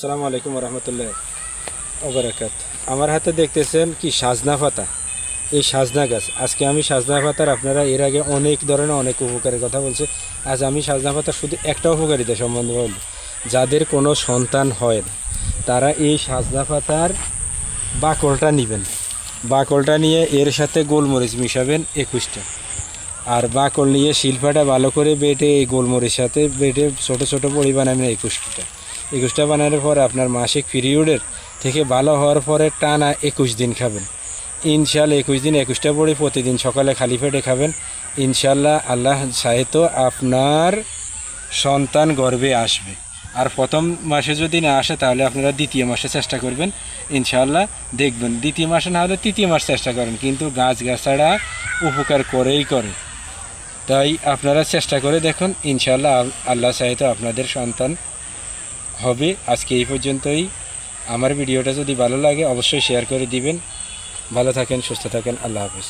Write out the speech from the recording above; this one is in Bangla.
আসসালামু আলাইকুম রহমতুল্লাহ ওবরাকাত। আমার হাতে দেখতেছেন কি সাজনা পাতা। এই সাজনা গাছ, আজকে আমি সাজনা পাতার, আপনারা এর আগে অনেক ধরনের অনেক উপকারের কথা বলছে। আজ আমি সাজনা পাতার শুধু একটা উপকারিতা সম্বন্ধে বলব। যাদের কোনো সন্তান হয় না তারা এই সাজনা পাতার বাকলটা নেবেন। বাকলটা নিয়ে এর সাথে গোলমরিচ মিশাবেন 21টা। আর বাকল নিয়ে শিল্পাটা ভালো করে বেটে এই গোলমরিচের সাথে বেটে ছোটো ছোটো বড়ি বানাবেন 21টা বানানোর পরে আপনার মাসিক পিরিয়ডের থেকে ভালো হওয়ার পরে টানা 21 দিন খাবেন। ইনশাল্লাহ 21 দিন 21টা বড়ি প্রতিদিন সকালে খালি পেটে খাবেন। ইনশাল্লাহ আল্লাহ চাহে আপনার সন্তান গর্ভে আসবে। আর প্রথম মাসে যদি না আসে তাহলে আপনারা দ্বিতীয় মাসে চেষ্টা করবেন। ইনশাল্লাহ দেখবেন, দ্বিতীয় মাসে না হলে তৃতীয় মাস চেষ্টা করেন, কিন্তু গাছগাছাড়া উপকার করেই করে। তাই আপনারা চেষ্টা করে দেখুন, ইনশাল্লাহ আল্লাহ চাহে আপনাদের সন্তান হবে। আজকে এই পর্যন্তই। আমার ভিডিওটা যদি ভালো লাগে অবশ্যই শেয়ার করে দিবেন। ভালো থাকেন, সুস্থ থাকেন, আল্লাহ হাফেজ।